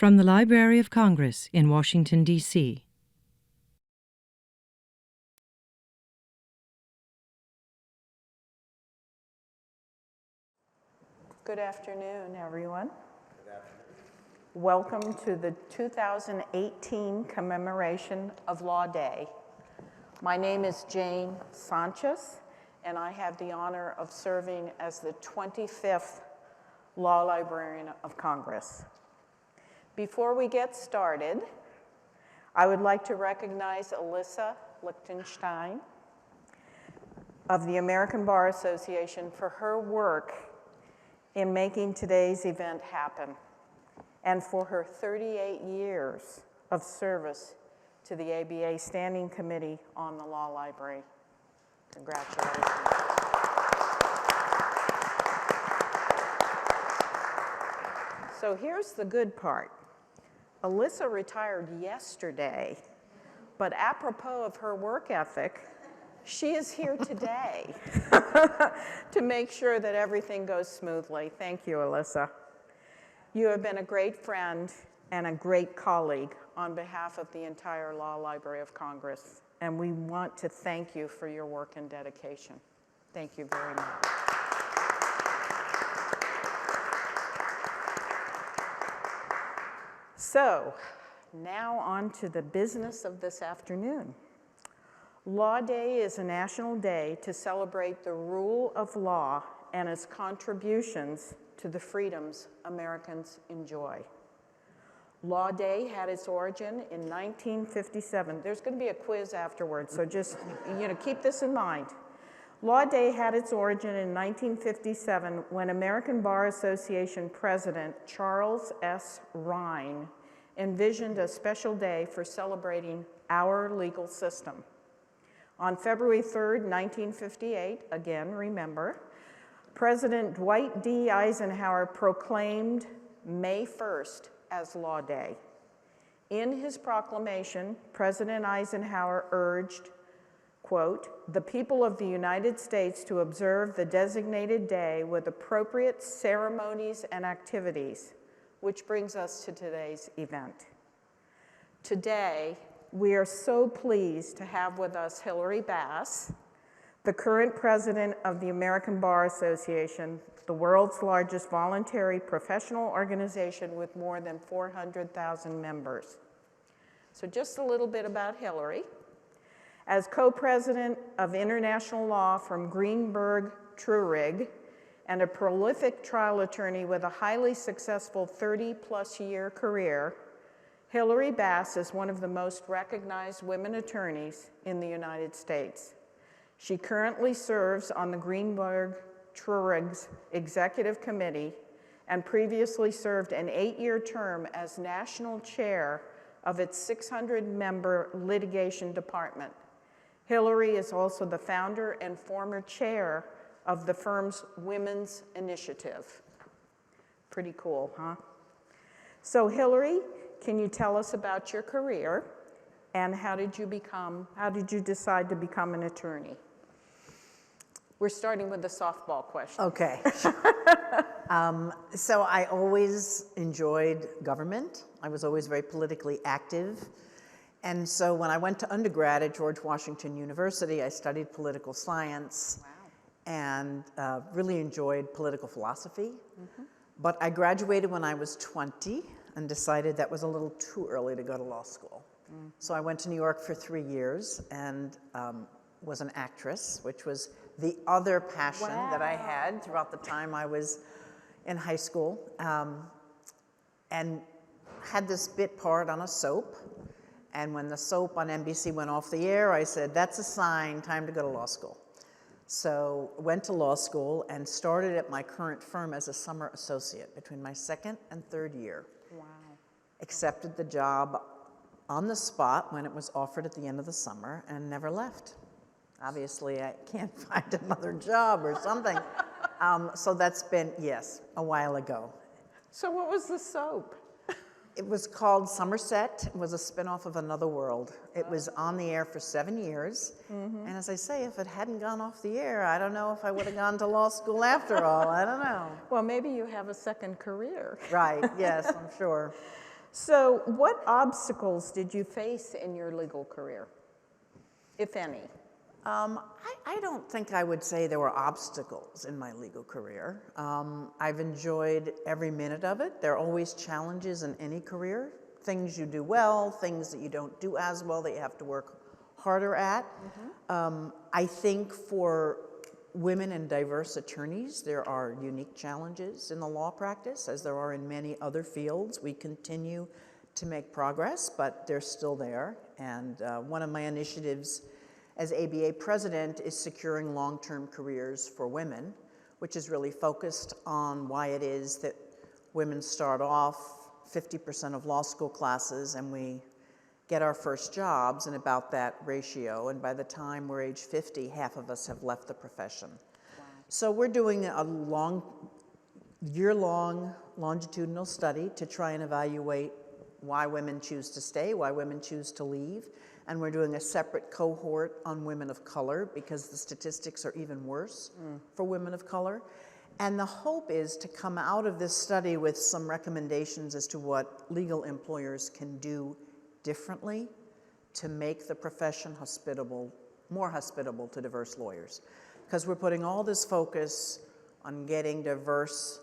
From the Library of Congress in Washington, D.C. Good afternoon, everyone. Good afternoon. Welcome to the 2018 commemoration of Law Day. My name is Jane Sánchez, and I have the honor of serving as the 25th Law Librarian of Congress. Before we get started, I would like to recognize Alyssa Lichtenstein of the American Bar Association for her work in making today's event happen, and for her 38 years of service to the ABA Standing Committee on the Law Library. Congratulations. So here's the good part. Alyssa retired yesterday, but apropos of her work ethic, she is here today to make sure that everything goes smoothly. Thank you, Alyssa. You have been a great friend and a great colleague on behalf of the entire Law Library of Congress, and we want to thank you for your work and dedication. Thank you very much. So, now on to the business of this afternoon. Law Day is a national day to celebrate the rule of law and its contributions to the freedoms Americans enjoy. Law Day had its origin in 1957. There's going to be a quiz afterwards, so just keep this in mind. Law Day had its origin in 1957 when American Bar Association President Charles S. Rhine envisioned a special day for celebrating our legal system. On February 3rd, 1958, again, remember, President Dwight D. Eisenhower proclaimed May 1st as Law Day. In his proclamation, President Eisenhower urged, quote, "the people of the United States to observe the designated day with appropriate ceremonies and activities," which brings us to today's event. Today, we are so pleased to have with us Hilarie Bass, the current president of the American Bar Association, the world's largest voluntary professional organization with more than 400,000 members. So just a little bit about Hilarie. As co-president of international law from Greenberg Treurig and a prolific trial attorney with a highly successful 30-plus year career, Hilarie Bass is one of the most recognized women attorneys in the United States. She currently serves on the Greenberg Treurig's executive committee and previously served an 8-year term as national chair of its 600-member litigation department. Hilarie is also the founder and former chair of the firm's Women's Initiative. Pretty cool, huh? So Hilarie, can you tell us about your career and how did you decide to become an attorney? We're starting with the softball question. Okay. So I always enjoyed government. I was always very politically active. And so when I went to undergrad at George Washington University, I studied political science. Wow. And really enjoyed political philosophy. Mm-hmm. But I graduated when I was 20 and decided that was a little too early to go to law school. Mm-hmm. So I went to New York for 3 years and was an actress, which was the other passion that I had throughout the time I was in high school, and had this bit part on a soap. And when the soap on NBC went off the air, I said, that's a sign, time to go to law school. So went to law school and started at my current firm as a summer associate between my second and third year. Wow. Accepted the job on the spot when it was offered at the end of the summer and never left. Obviously, I can't find another job or something. So that's been, yes, a while ago. So what was the soap? It was called Somerset. It was a spinoff of Another World. It was on the air for 7 years. Mm-hmm. And as I say, if it hadn't gone off the air, I don't know if I would have gone to law school after all. I don't know. Well, maybe you have a second career. Right, yes, I'm sure. So what obstacles did you face in your legal career, if any? I don't think I would say there were obstacles in my legal career. I've enjoyed every minute of it. There are always challenges in any career, things you do well, things that you don't do as well that you have to work harder at. I think for women and diverse attorneys, there are unique challenges in the law practice, as there are in many other fields. We continue to make progress, but they're still there. And one of my initiatives as ABA president is securing long-term careers for women, which is really focused on why it is that women start off 50% of law school classes and we get our first jobs in about that ratio, and by the time we're age 50, half of us have left the profession. Wow. So we're doing a year-long longitudinal study to try and evaluate why women choose to stay, why women choose to leave, and we're doing a separate cohort on women of color because the statistics are even worse for women of color. And the hope is to come out of this study with some recommendations as to what legal employers can do differently to make the profession more hospitable to diverse lawyers. Because we're putting all this focus on getting diverse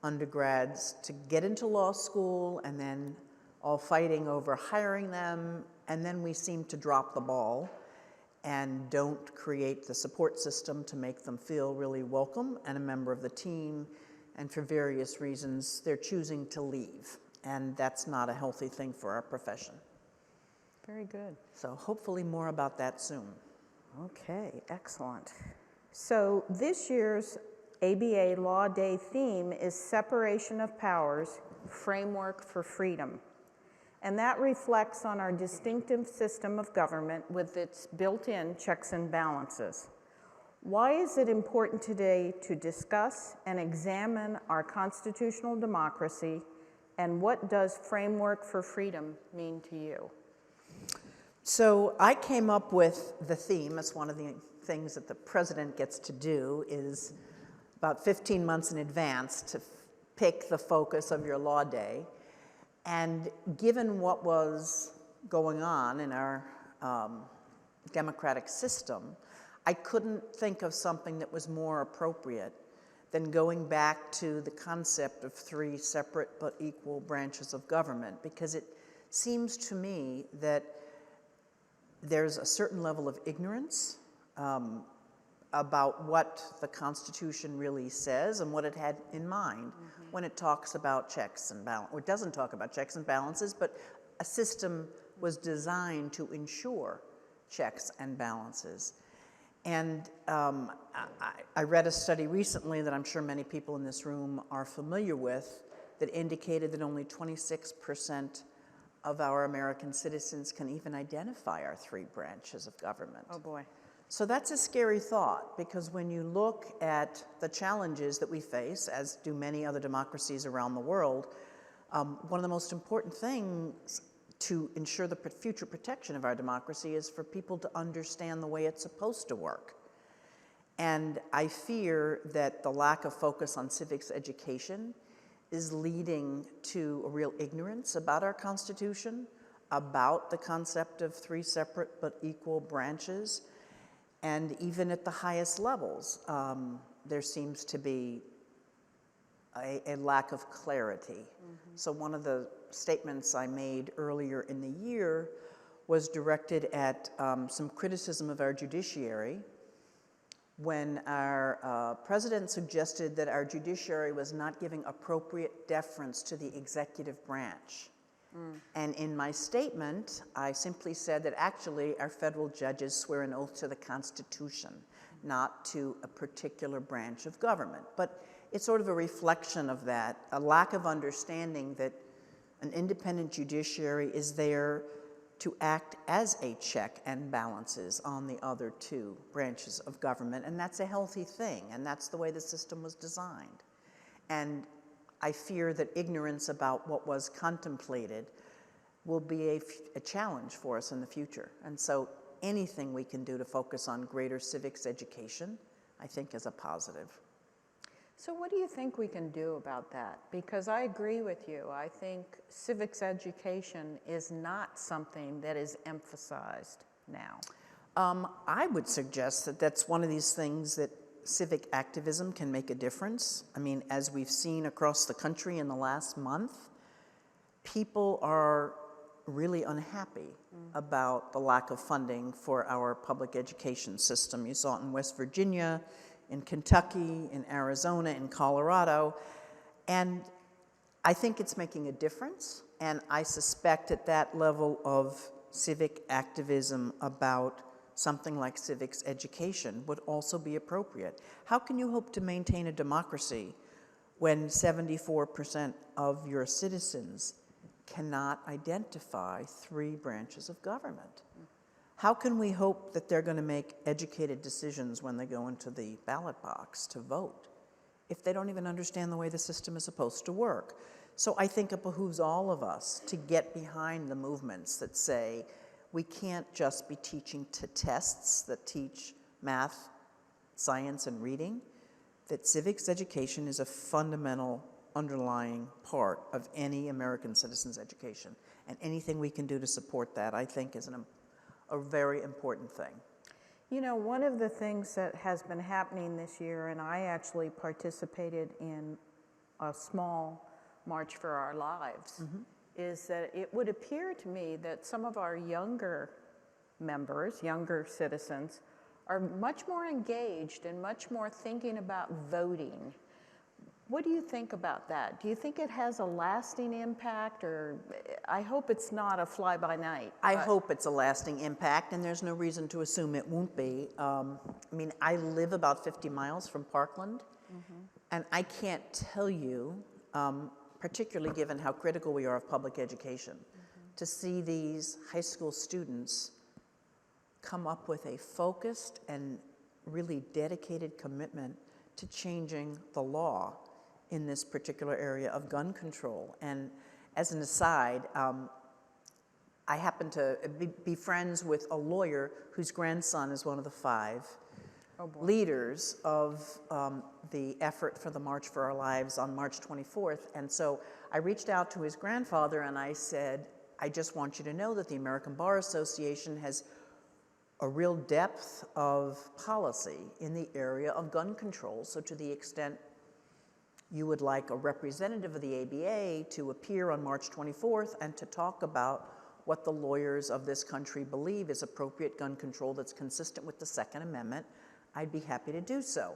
undergrads to get into law school and then all fighting over hiring them, and then we seem to drop the ball and don't create the support system to make them feel really welcome and a member of the team, and for various reasons they're choosing to leave, and that's not a healthy thing for our profession. Very good. So hopefully more about that soon. Okay, excellent. So this year's ABA Law Day theme is Separation of Powers, Framework for Freedom. And that reflects on our distinctive system of government with its built-in checks and balances. Why is it important today to discuss and examine our constitutional democracy, and what does Framework for Freedom mean to you? So I came up with the theme. It's one of the things that the president gets to do, is about 15 months in advance to pick the focus of your law day. And given what was going on in our democratic system, I couldn't think of something that was more appropriate than going back to the concept of three separate but equal branches of government, because it seems to me that there's a certain level of ignorance about what the Constitution really says and what it had in mind when it talks about checks and balances, or it doesn't talk about checks and balances, but a system was designed to ensure checks and balances. And I read a study recently that I'm sure many people in this room are familiar with that indicated that only 26% of our American citizens can even identify our three branches of government. Oh boy. So that's a scary thought, because when you look at the challenges that we face, as do many other democracies around the world, one of the most important things to ensure the future protection of our democracy is for people to understand the way it's supposed to work. And I fear that the lack of focus on civics education is leading to a real ignorance about our Constitution, about the concept of three separate but equal branches. And even at the highest levels, there seems to be a lack of clarity. So one of the statements I made earlier in the year was directed at some criticism of our judiciary, when our president suggested that our judiciary was not giving appropriate deference to the executive branch. And in my statement, I simply said that actually our federal judges swear an oath to the Constitution, not to a particular branch of government. But it's sort of a reflection of that, a lack of understanding that an independent judiciary is there to act as a check and balances on the other two branches of government, and that's a healthy thing, and that's the way the system was designed. And I fear that ignorance about what was contemplated will be a challenge for us in the future. And so anything we can do to focus on greater civics education, I think, is a positive. So what do you think we can do about that? Because I agree with you. I think civics education is not something that is emphasized now. I would suggest that that's one of these things that civic activism can make a difference. I mean, as we've seen across the country in the last month, people are really unhappy about the lack of funding for our public education system. You saw it in West Virginia, in Kentucky, in Arizona, in Colorado, and I think it's making a difference, and I suspect at that level of civic activism about something like civics education would also be appropriate. How can you hope to maintain a democracy when 74% of your citizens cannot identify 3 branches of government? How can we hope that they're going to make educated decisions when they go into the ballot box to vote if they don't even understand the way the system is supposed to work? So I think it behooves all of us to get behind the movements that say we can't just be teaching to tests that teach math, science, and reading, that civics education is a fundamental underlying part of any American citizen's education. And anything we can do to support that, I think, is a very important thing. You know, one of the things that has been happening this year, and I actually participated in a small March for Our Lives, is that it would appear to me that some of our younger members, younger citizens, are much more engaged and much more thinking about voting. What do you think about that? Do you think it has a lasting impact, or I hope it's not a fly-by-night? I hope it's a lasting impact, and there's no reason to assume it won't be. I mean, I live about 50 miles from Parkland, and I can't tell you, particularly given how critical we are of public education, to see these high school students come up with a focused and really dedicated commitment to changing the law in this particular area of gun control. And as an aside, I happen to be friends with a lawyer whose grandson is one of the 5 leaders of the effort for the March for Our Lives on March 24th. And so I reached out to his grandfather and I said, I just want you to know that the American Bar Association has a real depth of policy in the area of gun control. So to the extent you would like a representative of the ABA to appear on March 24th and to talk about what the lawyers of this country believe is appropriate gun control that's consistent with the Second Amendment, I'd be happy to do so.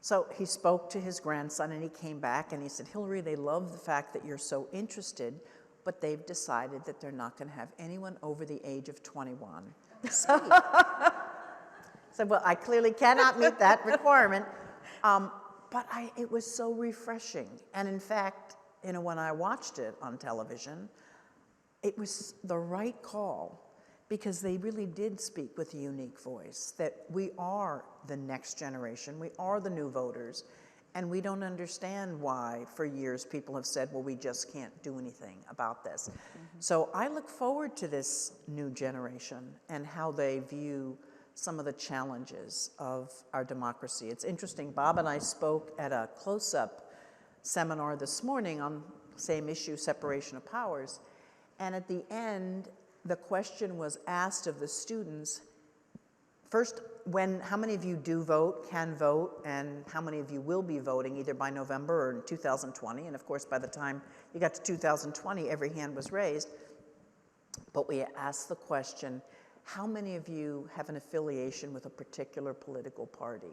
So he spoke to his grandson and he came back and he said, Hilarie, they love the fact that you're so interested, but they've decided that they're not going to have anyone over the age of 21. So, well, I clearly cannot meet that requirement. But it was so refreshing. And in fact, you know, when I watched it on television, it was the right call because they really did speak with a unique voice, that we are the next generation, we are the new voters, and we don't understand why for years people have said, well, we just can't do anything about this. So I look forward to this new generation and how they view some of the challenges of our democracy. It's interesting, Bob and I spoke at a close-up seminar this morning on the same issue, separation of powers, and at the end, the question was asked of the students, first, how many of you do vote, can vote, and how many of you will be voting either by November or in 2020, and of course by the time you got to 2020, every hand was raised, but we asked the question, how many of you have an affiliation with a particular political party?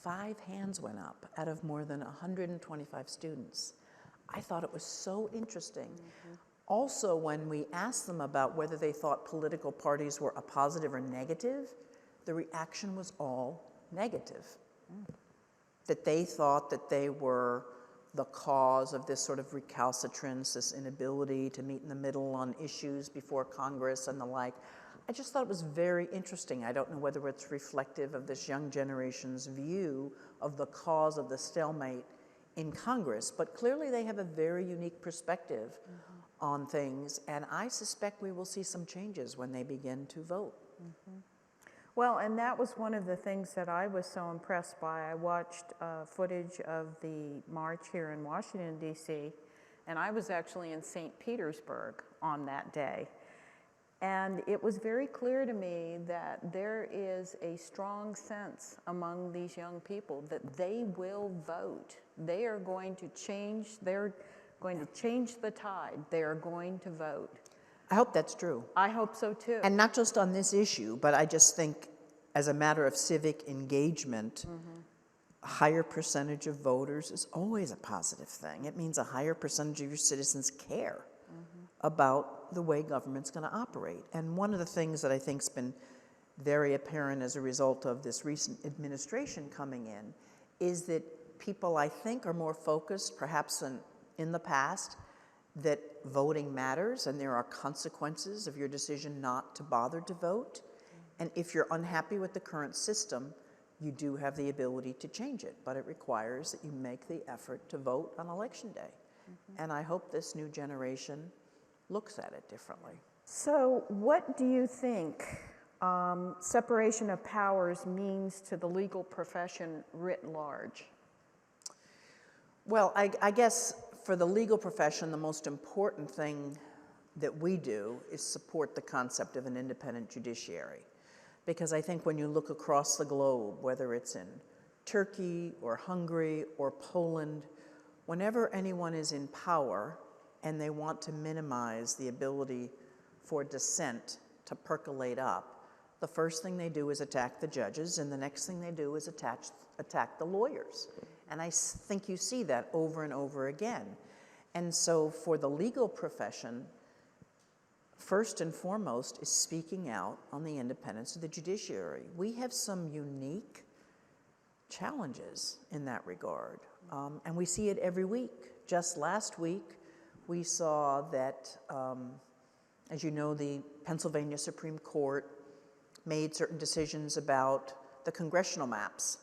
5 hands went up out of more than 125 students. I thought it was so interesting. Also, when we asked them about whether they thought political parties were a positive or negative, the reaction was all negative. That they thought that they were the cause of this sort of recalcitrance, this inability to meet in the middle on issues before Congress and the like. I just thought it was very interesting. I don't know whether it's reflective of this young generation's view of the cause of the stalemate in Congress, but clearly they have a very unique perspective on things, and I suspect we will see some changes when they begin to vote. Well, and that was one of the things that I was so impressed by. I watched footage of the march here in Washington, D.C., and I was actually in St. Petersburg on that day. And it was very clear to me that there is a strong sense among these young people that they will vote. They are going to change, they're going to change the tide. They are going to vote. I hope that's true. I hope so too. And not just on this issue, but I just think as a matter of civic engagement, a higher percentage of voters is always a positive thing. It means a higher percentage of your citizens care about the way government's going to operate. And one of the things that I think's been very apparent as a result of this recent administration coming in is that people, I think, are more focused, perhaps than in the past, that voting matters and there are consequences of your decision not to bother to vote. And if you're unhappy with the current system, you do have the ability to change it, but it requires that you make the effort to vote on election day. And I hope this new generation looks at it differently. So what do you think separation of powers means to the legal profession writ large? Well, I guess for the legal profession, the most important thing that we do is support the concept of an independent judiciary. Because I think when you look across the globe, whether it's in Turkey or Hungary or Poland, whenever anyone is in power and they want to minimize the ability for dissent to percolate up, the first thing they do is attack the judges, and the next thing they do is attack the lawyers. And I think you see that over and over again. And so for the legal profession, first and foremost is speaking out on the independence of the judiciary. We have some unique challenges in that regard, and we see it every week. Just last week, we saw that, as you know, the Pennsylvania Supreme Court made certain decisions about the congressional maps.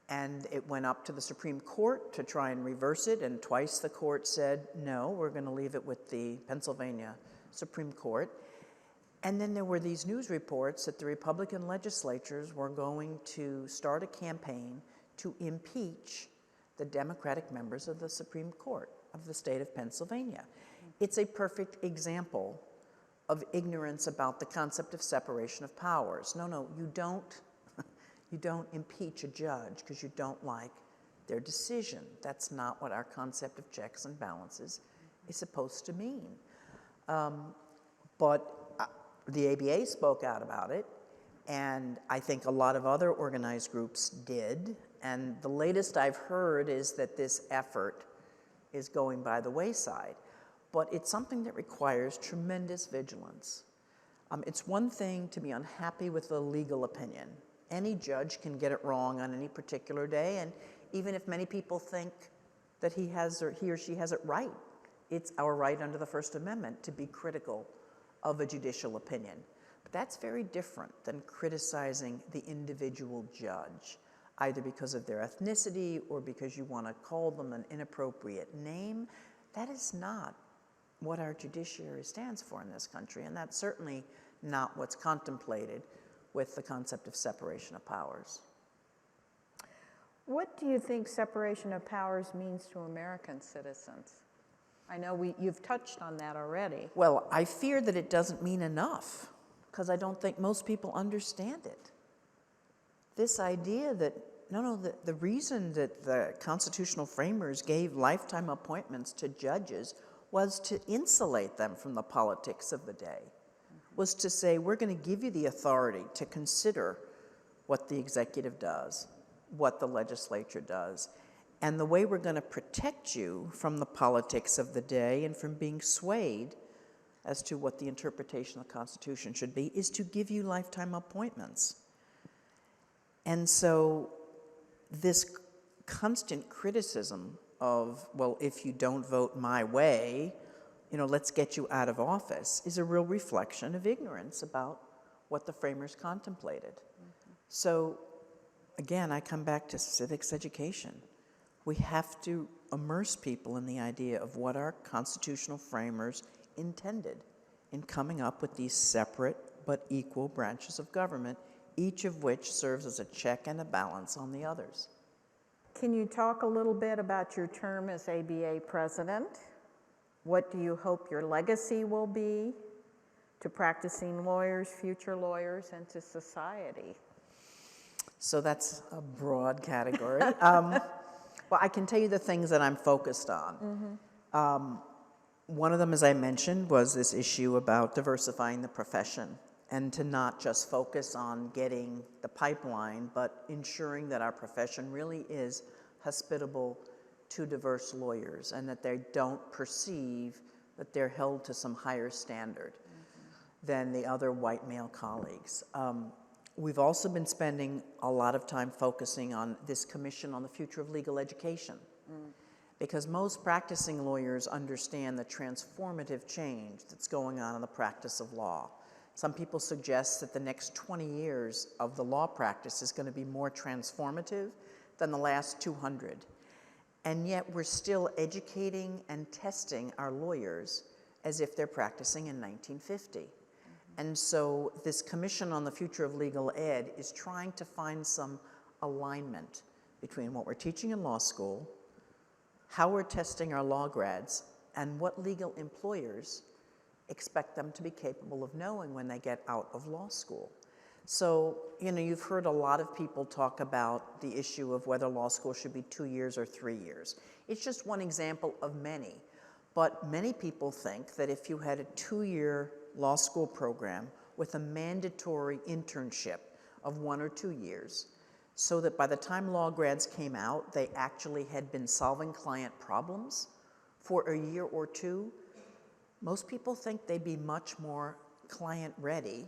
And it went up to the Supreme Court to try and reverse it, and twice the court said, no, we're going to leave it with the Pennsylvania Supreme Court. And then there were these news reports that the Republican legislatures were going to start a campaign to impeach the Democratic members of the Supreme Court of the state of Pennsylvania. It's a perfect example of ignorance about the concept of separation of powers. No, you don't impeach a judge because you don't like their decision. That's not what our concept of checks and balances is supposed to mean. But the ABA spoke out about it, and I think a lot of other organized groups did. And the latest I've heard is that this effort is going by the wayside. But it's something that requires tremendous vigilance. It's one thing to be unhappy with a legal opinion. Any judge can get it wrong on any particular day, and even if many people think that he or she has it right, it's our right under the First Amendment to be critical of a judicial opinion. But that's very different than criticizing the individual judge, either because of their ethnicity or because you want to call them an inappropriate name. That is not what our judiciary stands for in this country, and that's certainly not what's contemplated with the concept of separation of powers. What do you think separation of powers means to American citizens? I know you've touched on that already. Well, I fear that it doesn't mean enough, because I don't think most people understand it. This idea that, the reason that the constitutional framers gave lifetime appointments to judges was to insulate them from the politics of the day, was to say, we're going to give you the authority to consider what the executive does, what the legislature does, and the way we're going to protect you from the politics of the day and from being swayed as to what the interpretation of the Constitution should be is to give you lifetime appointments. And so this constant criticism of, well, if you don't vote my way, let's get you out of office, is a real reflection of ignorance about what the framers contemplated. So again, I come back to civics education. We have to immerse people in the idea of what our constitutional framers intended in coming up with these separate but equal branches of government each of which serves as a check and a balance on the others. Can you talk a little bit about your term as ABA president? What do you hope your legacy will be to practicing lawyers, future lawyers, and to society? So that's a broad category. Well, I can tell you the things that I'm focused on. One of them, as I mentioned, was this issue about diversifying the profession and to not just focus on getting the pipeline, but ensuring that our profession really is hospitable to diverse lawyers and that they don't perceive that they're held to some higher standard than the other white male colleagues. We've also been spending a lot of time focusing on this Commission on the Future of Legal Education, because most practicing lawyers understand the transformative change that's going on in the practice of law. Some people suggest that the next 20 years of the law practice is going to be more transformative than the last 200. And yet we're still educating and testing our lawyers as if they're practicing in 1950. And so this Commission on the Future of Legal Ed is trying to find some alignment between what we're teaching in law school, how we're testing our law grads, and what legal employers expect them to be capable of knowing when they get out of law school. So, you know, you've heard a lot of people talk about the issue of whether law school should be 2 years or 3 years. It's just one example of many. But many people think that if you had a 2-year law school program with a mandatory internship of 1 or 2 years, so that by the time law grads came out, they actually had been solving client problems for a year or two, most people think they'd be much more client ready,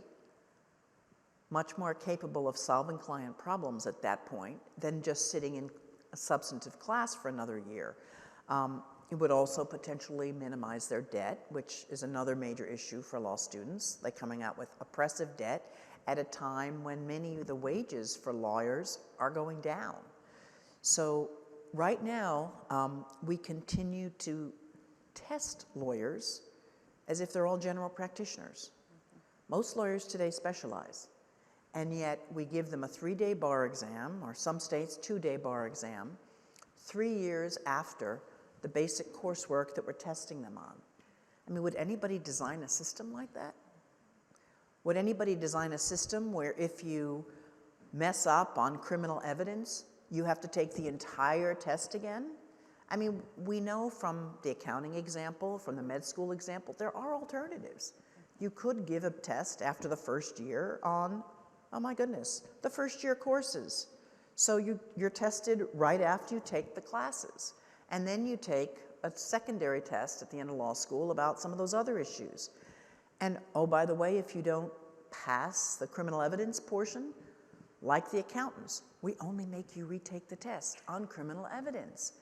much more capable of solving client problems at that point than just sitting in a substantive class for another year. It would also potentially minimize their debt, which is another major issue for law students. They're coming out with oppressive debt at a time when many of the wages for lawyers are going down. So right now, we continue to test lawyers as if they're all general practitioners. Most lawyers today specialize, and yet we give them a 3-day bar exam, or some states 2-day bar exam, 3 years after the basic coursework that we're testing them on. I mean, would anybody design a system like that? Would anybody design a system where if you mess up on criminal evidence, you have to take the entire test again? I mean, we know from the accounting example, from the med school example, there are alternatives. You could give a test after the first year on, oh my goodness, the first year courses. So you're tested right after you take the classes. And then you take a secondary test at the end of law school about some of those other issues. And oh, by the way, if you don't pass the criminal evidence portion, like the accountants, we only make you retake the test on criminal evidence.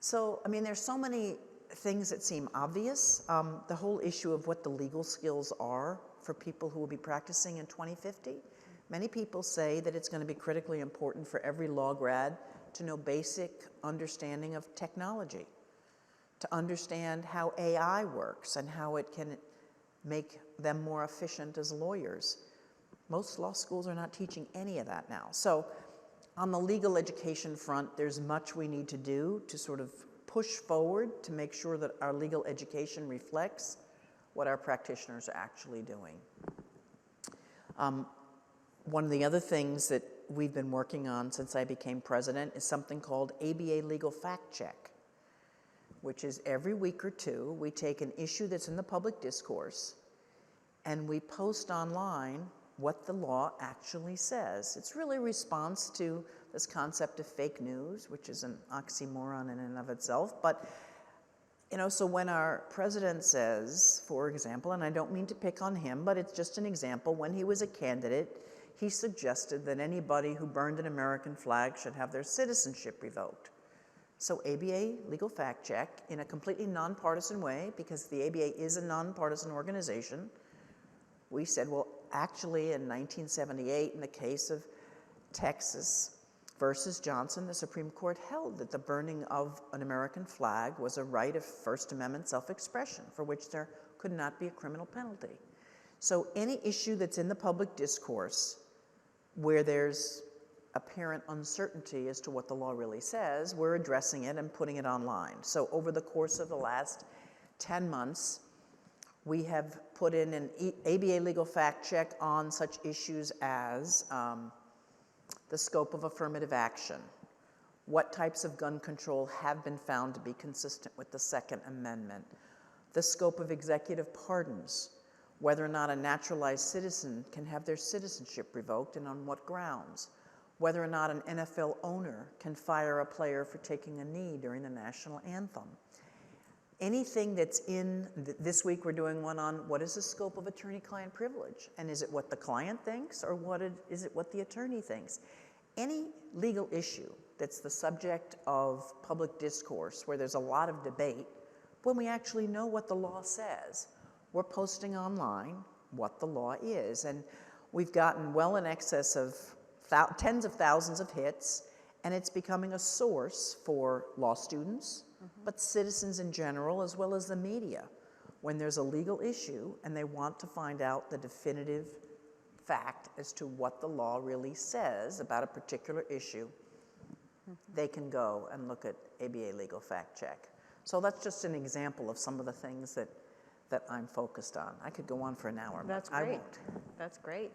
So, I mean, there's so many things that seem obvious. The whole issue of what the legal skills are for people who will be practicing in 2050. Many people say that it's going to be critically important for every law grad to know basic understanding of technology, to understand how AI works and how it can make them more efficient as lawyers. Most law schools are not teaching any of that now. So on the legal education front, there's much we need to do to sort of push forward to make sure that our legal education reflects what our practitioners are actually doing. One of the other things that we've been working on since I became president is something called ABA Legal Fact Check, which is every week or two, we take an issue that's in the public discourse and we post online what the law actually says. It's really a response to this concept of fake news, which is an oxymoron in and of itself. But, you know, so when our president says, for example, and I don't mean to pick on him, but it's just an example, when he was a candidate, he suggested that anybody who burned an American flag should have their citizenship revoked. So ABA Legal Fact Check, in a completely nonpartisan way, because the ABA is a nonpartisan organization, we said, well, actually in 1978, in the case of Texas versus Johnson, the Supreme Court held that the burning of an American flag was a right of First Amendment self-expression for which there could not be a criminal penalty. So any issue that's in the public discourse, where there's apparent uncertainty as to what the law really says, we're addressing it and putting it online. So over the course of the last 10 months, we have put in an ABA legal fact check on such issues as the scope of affirmative action, what types of gun control have been found to be consistent with the Second Amendment, the scope of executive pardons, whether or not a naturalized citizen can have their citizenship revoked and on what grounds, whether or not an NFL owner can fire a player for taking a knee during the national anthem. Anything that's in, this week we're doing one on what is the scope of attorney-client privilege? And is it what the client thinks or is it what the attorney thinks? Any legal issue that's the subject of public discourse where there's a lot of debate, when we actually know what the law says, we're posting online what the law is. And we've gotten well in excess of tens of thousands of hits, and it's becoming a source for law students, but citizens in general, as well as the media, when there's a legal issue and they want to find out the definitive fact as to what the law really says about a particular issue, they can go and look at ABA Legal Fact Check. So that's just an example of some of the things that I'm focused on. I could go on for an hour, That's but I great. won't. That's great.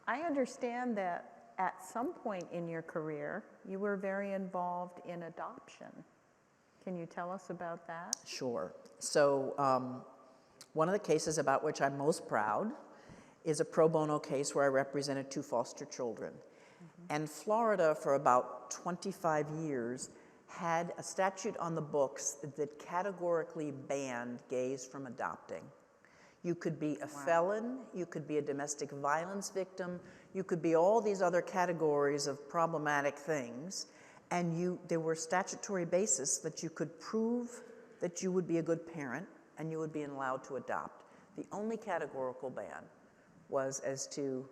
I understand that at some point in your career, you were very involved in adoption. Can you tell us about that? Sure. So one of the cases about which I'm most proud is a pro bono case where I represented 2 foster children. And Florida, for about 25 years, had a statute on the books that categorically banned gays from adopting. You could be a felon, you could be a domestic violence victim, you could be all these other categories of problematic things, and there were statutory basis that you could prove that you would be a good parent and you would be allowed to adopt. The only categorical ban was as to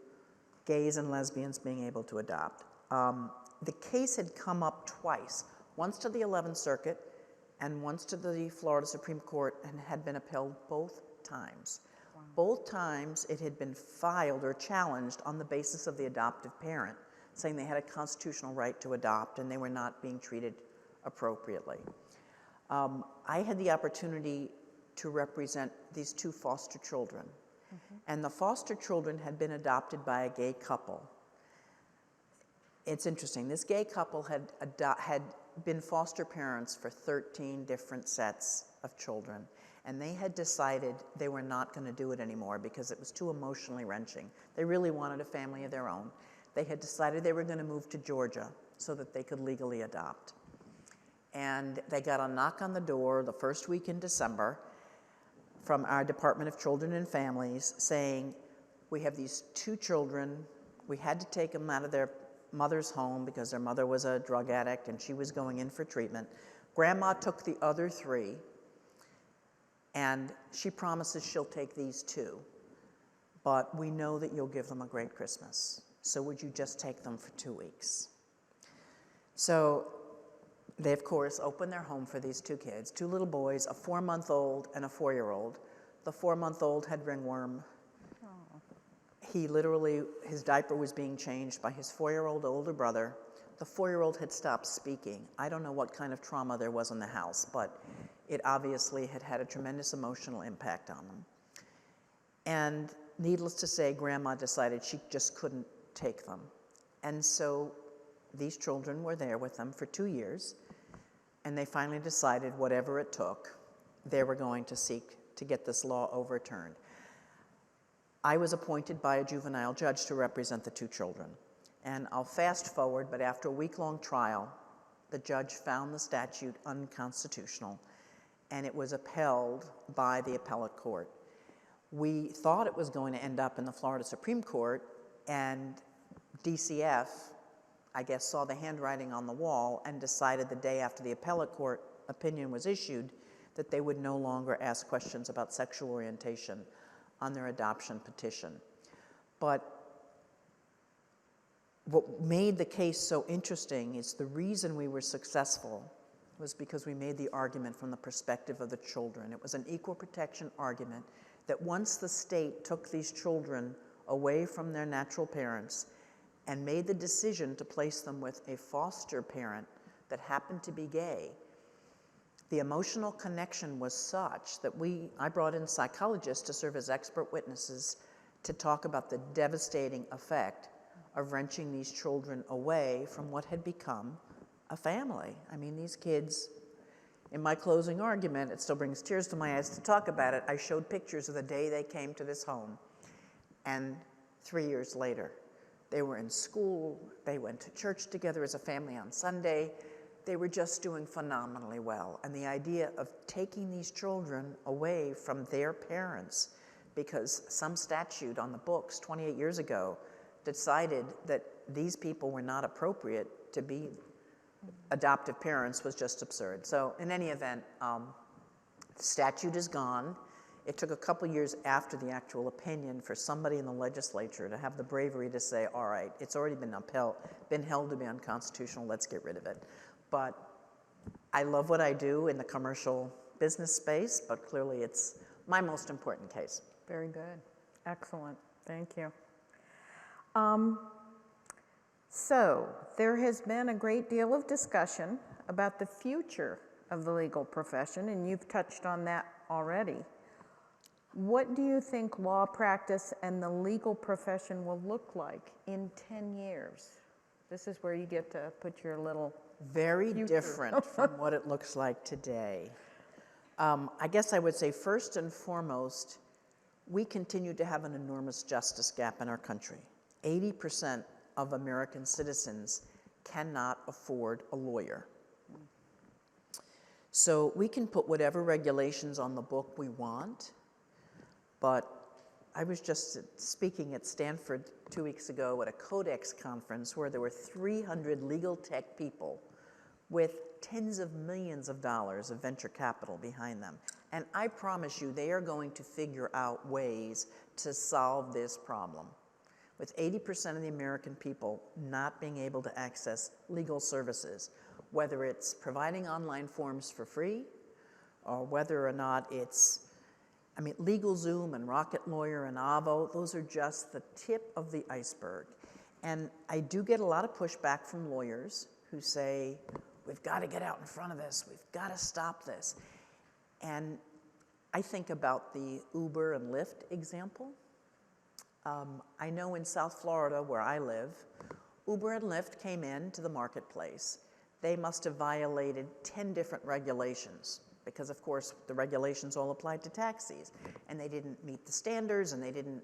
gays and lesbians being able to adopt. The case had come up twice, once to the 11th Circuit and once to the Florida Supreme Court, and had been upheld both times. Wow. Both times it had been filed or challenged on the basis of the adoptive parent, saying they had a constitutional right to adopt and they were not being treated appropriately. I had the opportunity to represent these 2 foster children. And the foster children had been adopted by a gay couple. It's interesting, this gay couple had been foster parents for 13 different sets of children, and they had decided they were not going to do it anymore because it was too emotionally wrenching. They really wanted a family of their own. They had decided they were going to move to Georgia so that they could legally adopt. And they got a knock on the door the first week in December from our Department of Children and Families saying, we have these 2 children, we had to take them out of their mother's home because their mother was a drug addict and she was going in for treatment. Grandma took the other 3, and she promises she'll take these 2, but we know that you'll give them a great Christmas. So would you just take them for 2 weeks? So they, of course, opened their home for these 2 kids, 2 little boys, a 4-month-old and a 4-year-old. The 4-month-old had ringworm. He literally, his diaper was being changed by his 4-year-old older brother. The 4-year-old had stopped speaking. I don't know what kind of trauma there was in the house, but it obviously had had a tremendous emotional impact on them. And needless to say, Grandma decided she just couldn't take them. And so these children were there with them for 2 years, and they finally decided whatever it took, they were going to seek to get this law overturned. I was appointed by a juvenile judge to represent the 2 children. And I'll fast forward, but after a week-long trial, the judge found the statute unconstitutional, and it was upheld by the appellate court. We thought it was going to end up in the Florida Supreme Court, and DCF, I guess, saw the handwriting on the wall and decided the day after the appellate court opinion was issued that they would no longer ask questions about sexual orientation on their adoption petition. But what made the case so interesting is the reason we were successful was because we made the argument from the perspective of the children. It was an equal protection argument that once the state took these children away from their natural parents and made the decision to place them with a foster parent that happened to be gay, the emotional connection was such that I brought in psychologists to serve as expert witnesses to talk about the devastating effect of wrenching these children away from what had become a family. I mean, these kids, in my closing argument, it still brings tears to my eyes to talk about it, I showed pictures of the day they came to this home. And 3 years later, they were in school, they went to church together as a family on Sunday, they were just doing phenomenally well. And the idea of taking these children away from their parents because some statute on the books 28 years ago decided that these people were not appropriate to be adoptive parents was just absurd. So in any event, the statute is gone. It took a couple years after the actual opinion for somebody in the legislature to have the bravery to say, all right, it's already been held to be unconstitutional, let's get rid of it. But I love what I do in the commercial business space, but clearly it's my most important case. Very good. Excellent. Thank you. So there has been a great deal of discussion about the future of the legal profession, and you've touched on that already. What do you think law practice and the legal profession will look like in 10 years? This is where you get to put your little Very different from what it looks like today. I guess I would say first and foremost, we continue to have an enormous justice gap in our country. 80% of American citizens cannot afford a lawyer. So we can put whatever regulations on the book we want, but I was just speaking at Stanford 2 weeks ago at a Codex conference where there were 300 legal tech people with tens of millions of dollars of venture capital behind them. And I promise you, they are going to figure out ways to solve this problem. With 80% of the American people not being able to access legal services, whether it's providing online forms for free, or whether or not it's, LegalZoom and Rocket Lawyer and Avo, those are just the tip of the iceberg. And I do get a lot of pushback from lawyers who say, we've got to get out in front of this, we've got to stop this. And I think about the Uber and Lyft example. I know in South Florida, where I live, Uber and Lyft came into the marketplace. They must have violated 10 different regulations because, of course, the regulations all applied to taxis. And they didn't meet the standards, and they didn't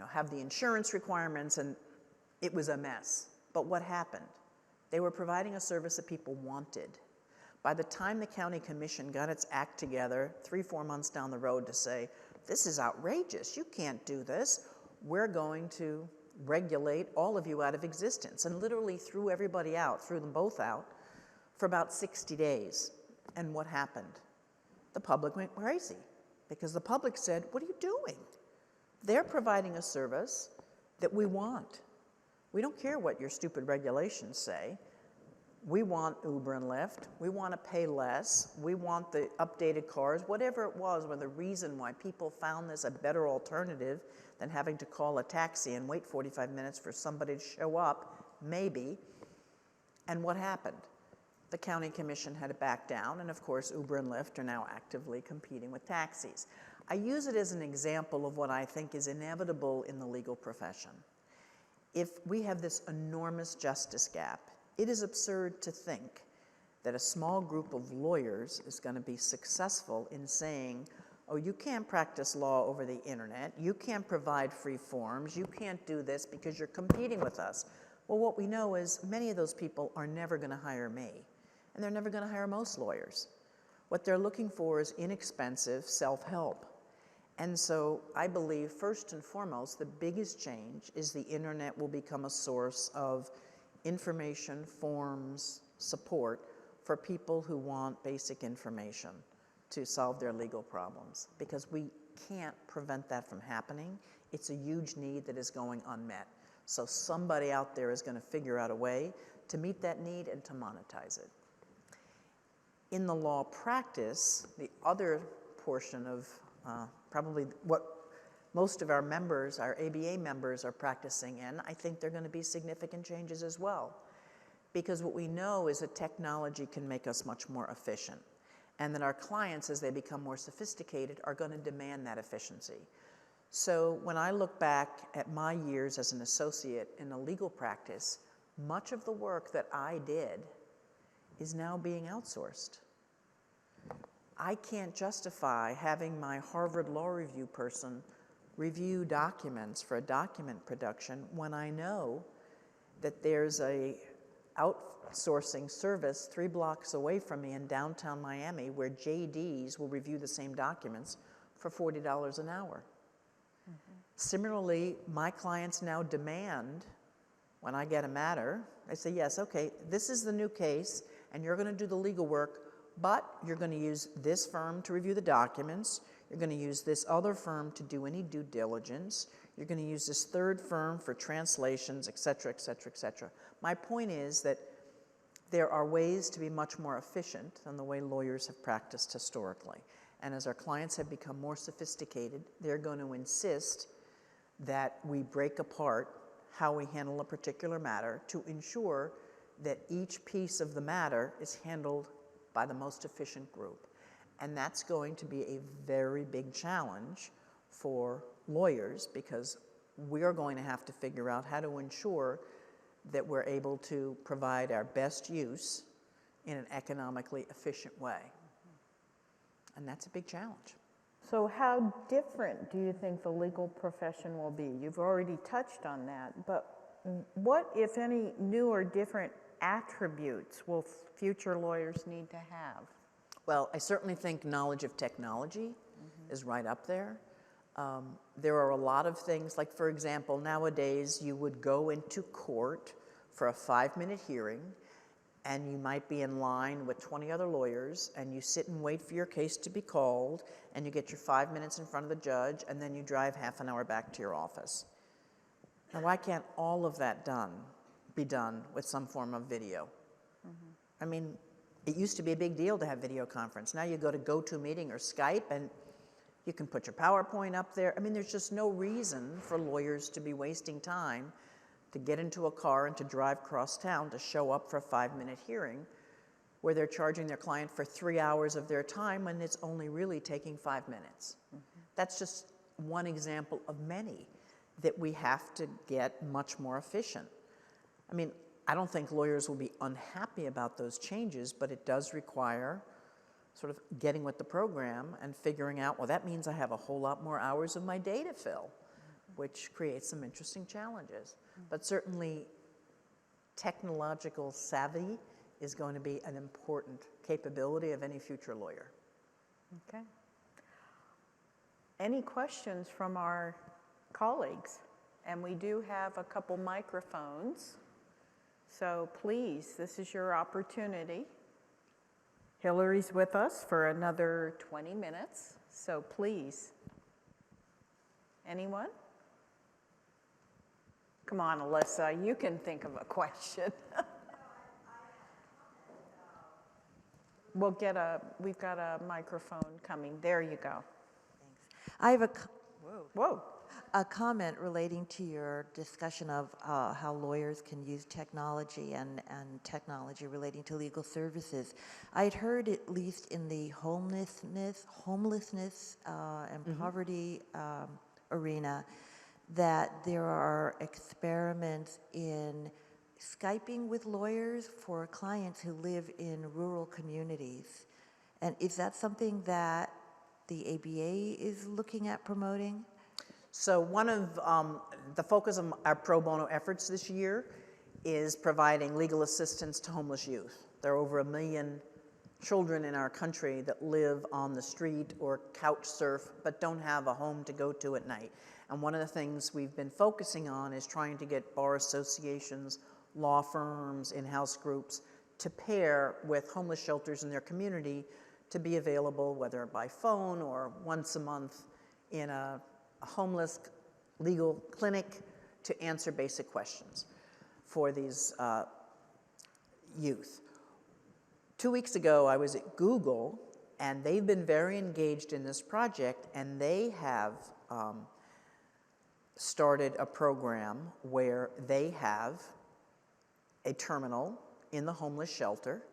have the insurance requirements, and it was a mess. But what happened? They were providing a service that people wanted. By the time the county commission got its act together 3-4 months down the road to say, this is outrageous, you can't do this, we're going to regulate all of you out of existence, and literally threw everybody out, threw them both out for about 60 days. And what happened? The public went crazy because the public said, what are you doing? They're providing a service that we want. We don't care what your stupid regulations say. We want Uber and Lyft. We want to pay less. We want the updated cars. Whatever it was, the reason why people found this a better alternative than having to call a taxi and wait 45 minutes for somebody to show up, maybe. And what happened? The county commission had to back down, and of course Uber and Lyft are now actively competing with taxis. I use it as an example of what I think is inevitable in the legal profession. If we have this enormous justice gap, it is absurd to think that a small group of lawyers is going to be successful in saying, oh, you can't practice law over the internet, you can't provide free forms, you can't do this because you're competing with us. Well, what we know is many of those people are never going to hire me, and they're never going to hire most lawyers. What they're looking for is inexpensive self-help. And so I believe, first and foremost, the biggest change is the internet will become a source of information, forms, support for people who want basic information to solve their legal problems, because we can't prevent that from happening. It's a huge need that is going unmet. So somebody out there is going to figure out a way to meet that need and to monetize it. In the law practice, the other portion of probably what most of our members, our ABA members, are practicing in, I think there are going to be significant changes as well. Because what we know is that technology can make us much more efficient, and that our clients, as they become more sophisticated, are going to demand that efficiency. So when I look back at my years as an associate in a legal practice, much of the work that I did is now being outsourced. I can't justify having my Harvard Law Review person review documents for a document production when I know that there's a outsourcing service 3 blocks away from me in downtown Miami where JDs will review the same documents for $40 an hour. Similarly, my clients now demand, when I get a matter, I say, yes, okay, this is the new case, and you're going to do the legal work, but you're going to use this firm to review the documents, you're going to use this other firm to do any due diligence, you're going to use this third firm for translations, et cetera, et cetera, et cetera. My point is that there are ways to be much more efficient than the way lawyers have practiced historically. And as our clients have become more sophisticated, they're going to insist that we break apart how we handle a particular matter to ensure that each piece of the matter is handled by the most efficient group. And that's going to be a very big challenge for lawyers because we're going to have to figure out how to ensure that we're able to provide our best use in an economically efficient way. And that's a big challenge. So how different do you think the legal profession will be? You've already touched on that, but what, if any, new or different attributes will future lawyers need to have? Well, I certainly think knowledge of technology is right up there. There are a lot of things, like for example, nowadays you would go into court for a 5-minute hearing and you might be in line with 20 other lawyers and you sit and wait for your case to be called and you get your 5 minutes in front of the judge and then you drive half an hour back to your office. Now, why can't all of that be done with some form of video? I mean, it used to be a big deal to have video conference. Now you go to GoToMeeting or Skype and you can put your PowerPoint up there. I mean, there's just no reason for lawyers to be wasting time to get into a car and to drive across town to show up for a 5-minute hearing where they're charging their client for 3 hours of their time when it's only really taking 5 minutes. That's just one example of many that we have to get much more efficient. I mean, I don't think lawyers will be unhappy about those changes, but it does require sort of getting with the program and figuring out, well, that means I have a whole lot more hours of my day to fill, which creates some interesting challenges. But certainly, technological savvy is going to be an important capability of any future lawyer. Okay. Any questions from our colleagues? And we do have a couple microphones. So please, this is your opportunity. Hilarie's with us for another 20 minutes, so please. Anyone? Come on, Alyssa, you can think of a question. We've got a microphone coming. There you go. Thanks. I have Whoa. a comment relating to your discussion of how lawyers can use technology and technology relating to legal services. I'd heard, at least in the homelessness and poverty arena, that there are experiments in Skyping with lawyers for clients who live in rural communities. And is that something that the ABA is looking at promoting? So one of the focus of our pro bono efforts this year is providing legal assistance to homeless youth. There are over 1 million children in our country that live on the street or couch surf but don't have a home to go to at night. And one of the things we've been focusing on is trying to get bar associations, law firms, in-house groups to pair with homeless shelters in their community to be available, whether by phone or once a month, in a homeless legal clinic to answer basic questions for these youth. 2 weeks ago, I was at Google, and they've been very engaged in this project, and they have started a program where they have a terminal in the homeless shelter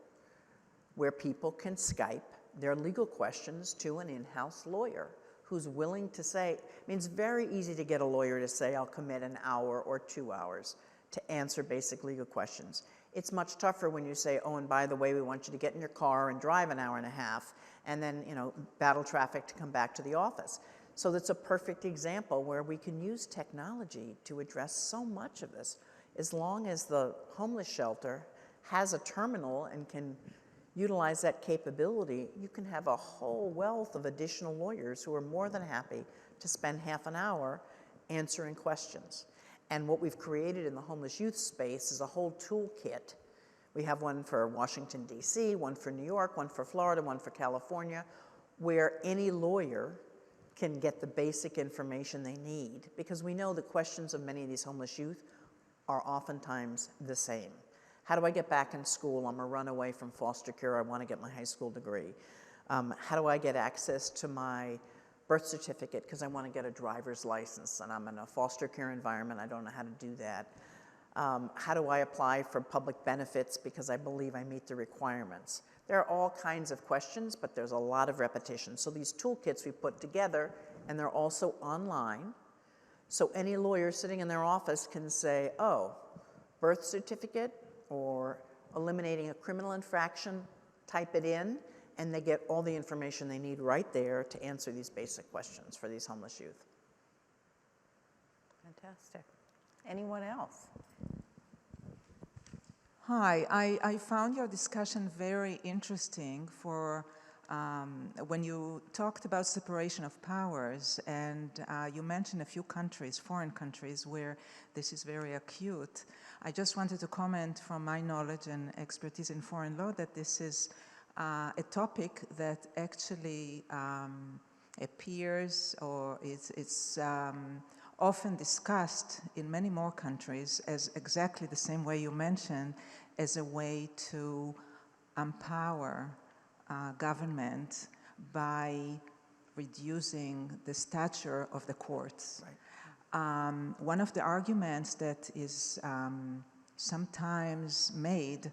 where people can Skype their legal questions to an in-house lawyer who's willing to say, I mean, it's very easy to get a lawyer to say, I'll commit an hour or 2 hours to answer basic legal questions. It's much tougher when you say, oh, and by the way, we want you to get in your car and drive an hour and a half and then, you know, battle traffic to come back to the office. So that's a perfect example where we can use technology to address so much of this. As long as the homeless shelter has a terminal and can utilize that capability, you can have a whole wealth of additional lawyers who are more than happy to spend half an hour answering questions. And what we've created in the homeless youth space is a whole toolkit. We have one for Washington, D.C., one for New York, one for Florida, one for California, where any lawyer can get the basic information they need, because we know the questions of many of these homeless youth are oftentimes the same. How do I get back in school? I'm a runaway from foster care. I want to get my high school degree. How do I get access to my birth certificate because I want to get a driver's license and I'm in a foster care environment, I don't know how to do that. How do I apply for public benefits because I believe I meet the requirements? There are all kinds of questions, but there's a lot of repetition. So these toolkits we put together, and they're also online. So any lawyer sitting in their office can say, oh, birth certificate or eliminating a criminal infraction, type it in, and they get all the information they need right there to answer these basic questions for these homeless youth. Fantastic. Anyone else? Hi, I found your discussion very interesting for when you talked about separation of powers, and you mentioned a few countries, foreign countries, where this is very acute. I just wanted to comment from my knowledge and expertise in foreign law that this is a topic that actually appears or it's often discussed in many more countries as exactly the same way you mentioned, as a way to empower government by reducing the stature of the courts. Right. One of the arguments that is sometimes made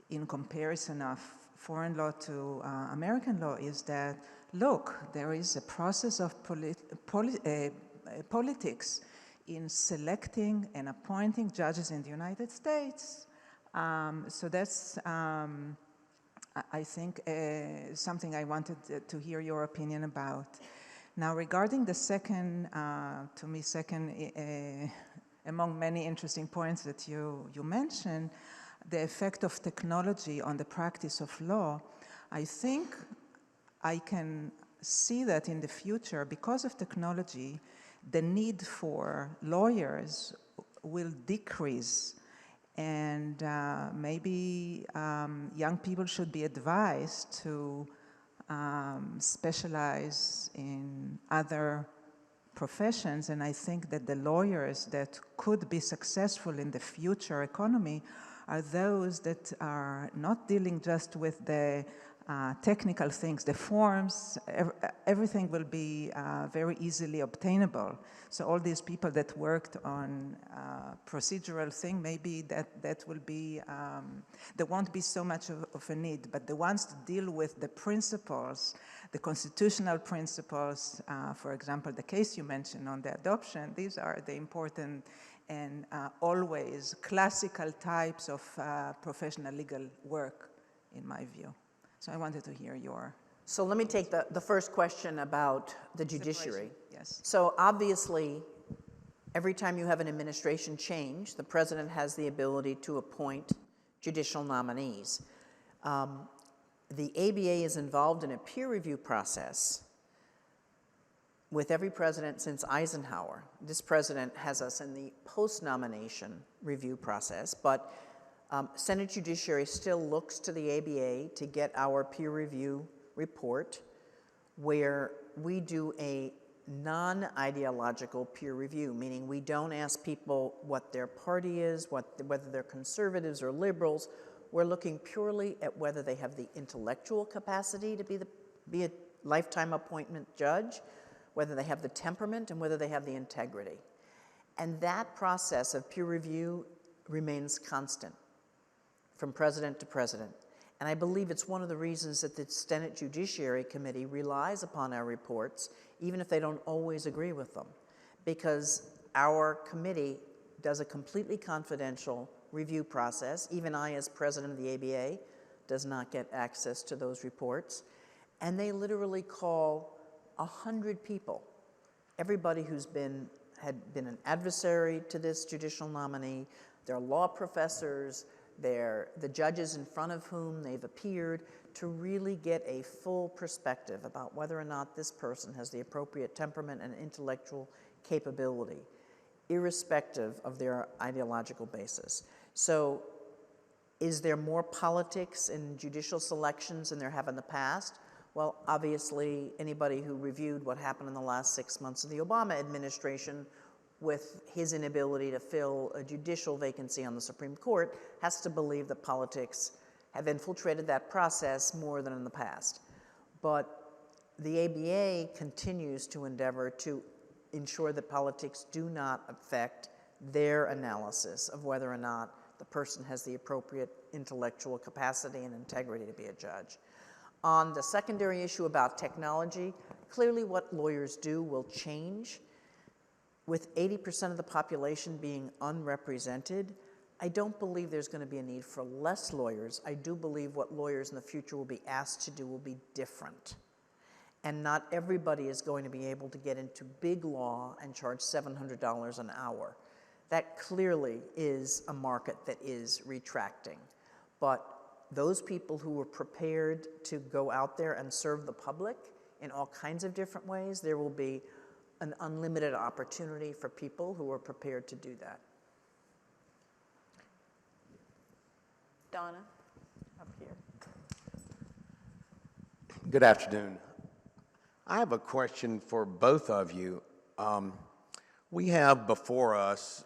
in comparison of foreign law to American law is that, look, there is a process of politics in selecting and appointing judges in the United States. So that's, I think, something I wanted to hear your opinion about. Now, regarding the second, to me, among many interesting points that you mentioned, the effect of technology on the practice of law, I think I can see that in the future, because of technology, the need for lawyers will decrease, and maybe young people should be advised to specialize in other professions, and I think that the lawyers that could be successful in the future economy are those that are not dealing just with the technical things, the forms, everything will be very easily obtainable. So all these people that worked on procedural thing, maybe that will be, there won't be so much of a need, but the ones to deal with the principles, the constitutional principles, for example, the case you mentioned on the adoption, these are the important and always classical types of professional legal work, in my view. So I wanted to hear your... So let me take the first question about the judiciary. Yes. So obviously, every time you have an administration change, the president has the ability to appoint judicial nominees. The ABA is involved in a peer review process with every president since Eisenhower. This president has us in the post-nomination review process, but Senate Judiciary still looks to the ABA to get our peer review report, where we do a non-ideological peer review, meaning we don't ask people what their party is, whether they're conservatives or liberals. We're looking purely at whether they have the intellectual capacity to be a lifetime appointment judge, whether they have the temperament and whether they have the integrity. And that process of peer review remains constant from president to president. And I believe it's one of the reasons that the Senate Judiciary Committee relies upon our reports, even if they don't always agree with them, because our committee does a completely confidential review process. Even I, as president of the ABA, does not get access to those reports. And they literally call 100 people, everybody who's had been an adversary to this judicial nominee, their law professors, the judges in front of whom they've appeared, to really get a full perspective about whether or not this person has the appropriate temperament and intellectual capability, irrespective of their ideological basis. So is there more politics in judicial selections than there have in the past? Well, obviously, anybody who reviewed what happened in the last 6 months of the Obama administration with his inability to fill a judicial vacancy on the Supreme Court has to believe that politics have infiltrated that process more than in the past. But the ABA continues to endeavor to ensure that politics do not affect their analysis of whether or not the person has the appropriate intellectual capacity and integrity to be a judge. On the secondary issue about technology, clearly what lawyers do will change. With 80% of the population being unrepresented, I don't believe there's going to be a need for less lawyers. I do believe what lawyers in the future will be asked to do will be different. And not everybody is going to be able to get into big law and charge $700 an hour. That clearly is a market that is retracting. But those people who are prepared to go out there and serve the public in all kinds of different ways, there will be an unlimited opportunity for people who are prepared to do that. Donna, up here. Good afternoon. I have a question for both of you. We have before us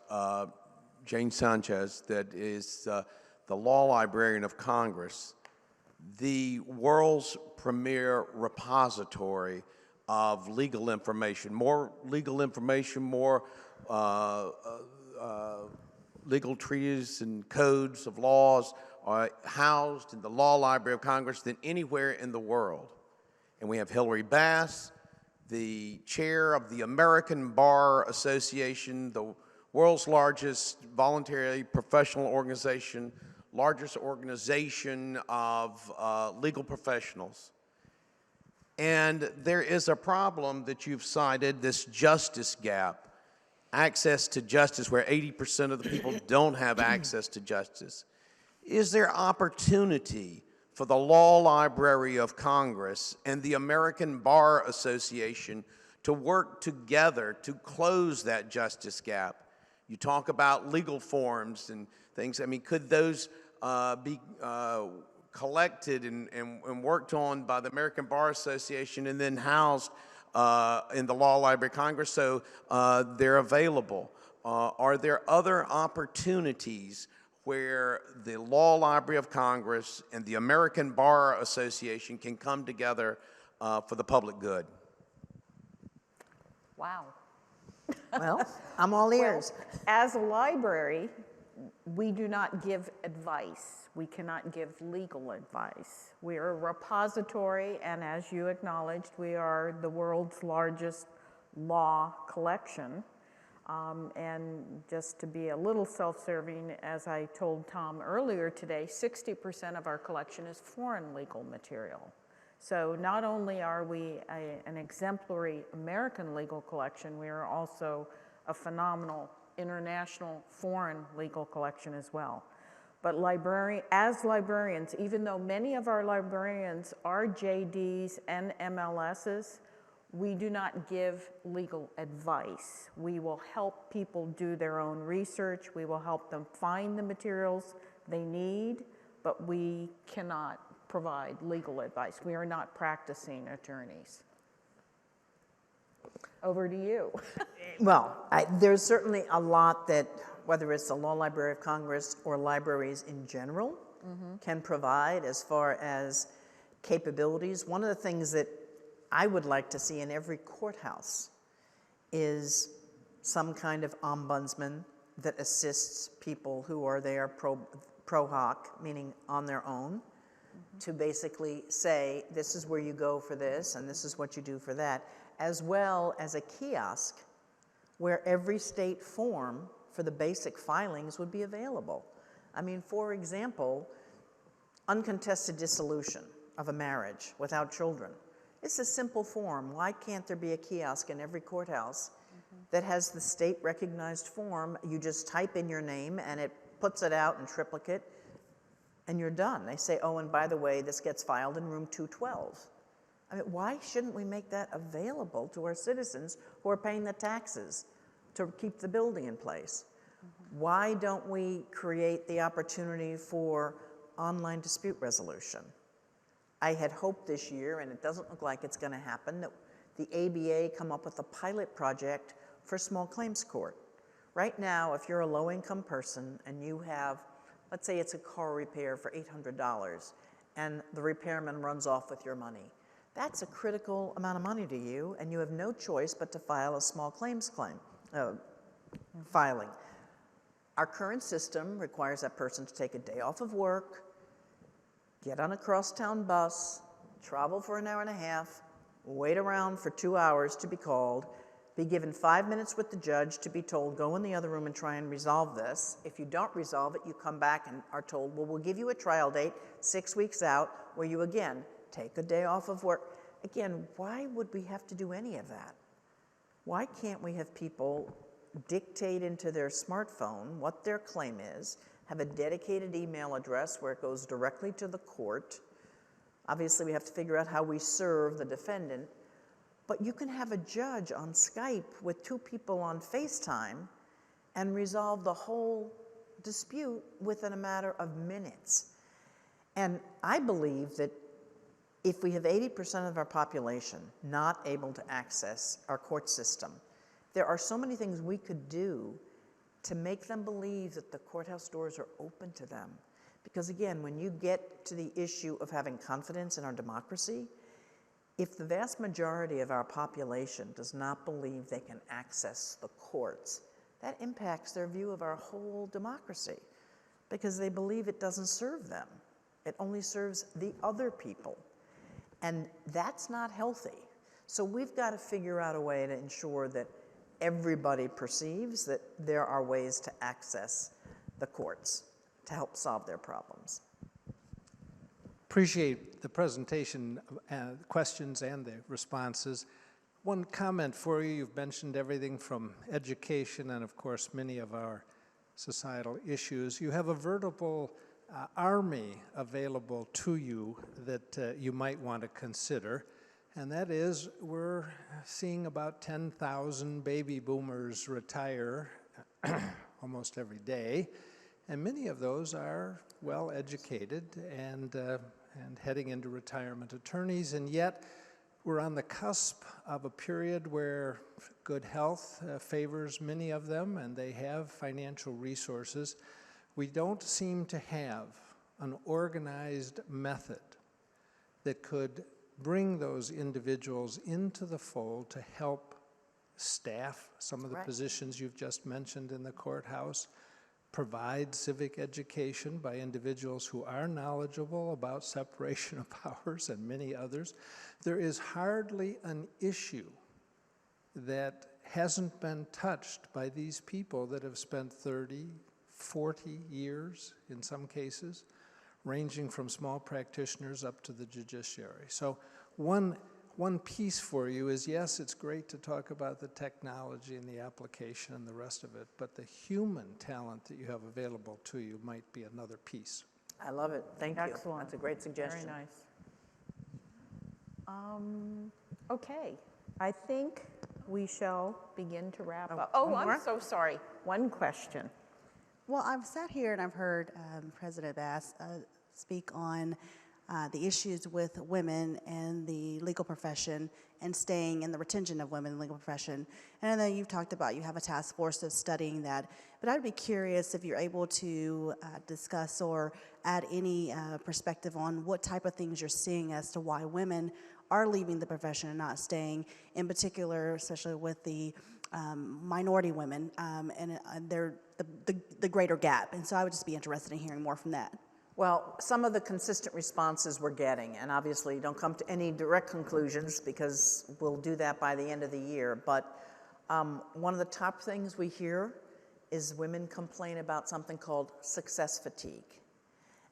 Jane Sánchez, that is the Law Librarian of Congress, the world's premier repository of legal information. More legal information, more legal treatises and codes of laws are housed in the Law Library of Congress than anywhere in the world. And we have Hilarie Bass, the chair of the American Bar Association, the world's largest voluntary professional organization, largest organization of legal professionals. And there is a problem that you've cited, this justice gap, access to justice, where 80% of the people don't have access to justice. Is there opportunity for the Law Library of Congress and the American Bar Association to work together to close that justice gap? You talk about legal forms and things. I mean, could those be collected and worked on by the American Bar Association and then housed in the Law Library of Congress so they're available? Are there other opportunities where the Law Library of Congress and the American Bar Association can come together for the public good? Wow. Well, I'm all ears. Well, as a library, we do not give advice. We cannot give legal advice. We are a repository, and as you acknowledged, we are the world's largest law collection. And just to be a little self-serving, as I told Tom earlier today, 60% of our collection is foreign legal material. So not only are we an exemplary American legal collection, we are also a phenomenal international foreign legal collection as well. But as librarians, even though many of our librarians are JDs and MLSs, we do not give legal advice. We will help people do their own research. We will help them find the materials they need, but we cannot provide legal advice. We are not practicing attorneys. Over to you. Well, there's certainly a lot that, whether it's the Law Library of Congress or libraries in general, can provide as far as capabilities. One of the things that I would like to see in every courthouse is some kind of ombudsman that assists people who are there pro hoc, meaning on their own, to basically say, this is where you go for this, and this is what you do for that, as well as a kiosk where every state form for the basic filings would be available. I mean, for example, uncontested dissolution of a marriage without children. It's a simple form. Why can't there be a kiosk in every courthouse that has the state-recognized form? You just type in your name, and it puts it out in triplicate, and you're done. They say, oh, and by the way, this gets filed in room 212. I mean, why shouldn't we make that available to our citizens who are paying the taxes to keep the building in place? Why don't we create the opportunity for online dispute resolution? I had hoped this year, and it doesn't look like it's going to happen, that the ABA come up with a pilot project for small claims court. Right now, if you're a low-income person and you have, let's say it's a car repair for $800, and the repairman runs off with your money, that's a critical amount of money to you, and you have no choice but to file a small claims filing. Our current system requires that person to take a day off of work, get on a crosstown bus, travel for an hour and a half, wait around for 2 hours to be called, be given 5 minutes with the judge to be told, go in the other room and try and resolve this. If you don't resolve it, you come back and are told, well, we'll give you a trial date 6 weeks out where you, again, take a day off of work. Again, why would we have to do any of that? Why can't we have people dictate into their smartphone what their claim is, have a dedicated email address where it goes directly to the court? Obviously, we have to figure out how we serve the defendant, but you can have a judge on Skype with 2 people on FaceTime and resolve the whole dispute within a matter of minutes. And I believe that if we have 80% of our population not able to access our court system, there are so many things we could do to make them believe that the courthouse doors are open to them. Because again, when you get to the issue of having confidence in our democracy, if the vast majority of our population does not believe they can access the courts, that impacts their view of our whole democracy, because they believe it doesn't serve them. It only serves the other people. And that's not healthy. So we've got to figure out a way to ensure that everybody perceives that there are ways to access the courts to help solve their problems. Appreciate the presentation, questions and the responses. One comment for you: you've mentioned everything from education and of course many of our societal issues. You have a veritable army available to you that you might want to consider. And that is, we're seeing about 10,000 baby boomers retire almost every day, and many of those are well educated and heading into retirement attorneys, and yet we're on the cusp of a period where good health favors many of them, and they have financial resources. We don't seem to have an organized method that could bring those individuals into the fold to help staff some of the positions you've just mentioned in the courthouse, provide civic education by individuals who are knowledgeable about separation of powers and many others. There is hardly an issue that hasn't been touched by these people that have spent 30, 40 years in some cases, ranging from small practitioners up to the judiciary. So one piece for you is, yes, it's great to talk about the technology and the application and the rest of it, but the human talent that you have available to you might be another piece. I love it. Thank you. Excellent. That's a great suggestion. Very nice. Okay, I think we shall begin to wrap up. Oh, one I'm more? so sorry. One question. Well, I've sat here and I've heard President Bass speak on the issues with women and the legal profession and staying in the retention of women in the legal profession. And I know you've talked about you have a task force that's studying that, but I'd be curious if you're able to discuss or add any perspective on what type of things you're seeing as to why women are leaving the profession and not staying, in particular, especially with the minority women, and they're the greater gap. And so I would just be interested in hearing more from that. Well, some of the consistent responses we're getting, and obviously don't come to any direct conclusions because we'll do that by the end of the year, but one of the top things we hear is women complain about something called success fatigue.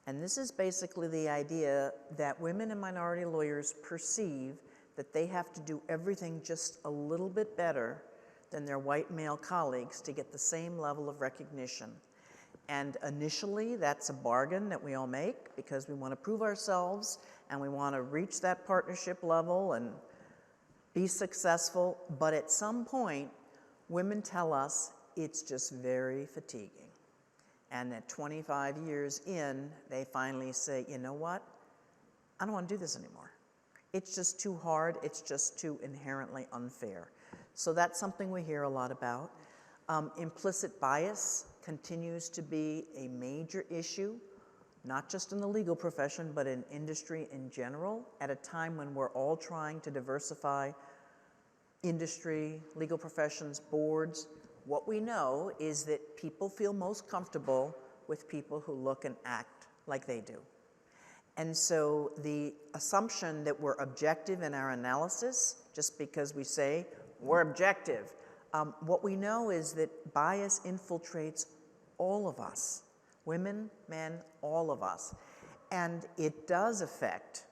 And this is basically the idea that women and minority lawyers perceive that they have to do everything just a little bit better than their white male colleagues to get the same level of recognition. And initially, that's a bargain that we all make because we want to prove ourselves and we want to reach that partnership level and be successful. But at some point, women tell us it's just very fatiguing. And at 25 years in, they finally say, you know what? I don't want to do this anymore. It's just too hard. It's just too inherently unfair. So that's something we hear a lot about. Implicit bias continues to be a major issue, not just in the legal profession, but in industry in general, at a time when we're all trying to diversify industry, legal professions, boards. What we know is that people feel most comfortable with people who look and act like they do. And so the assumption that we're objective in our analysis, just because we say we're objective, what we know is that bias infiltrates all of us, women, men, all of us. And it does affect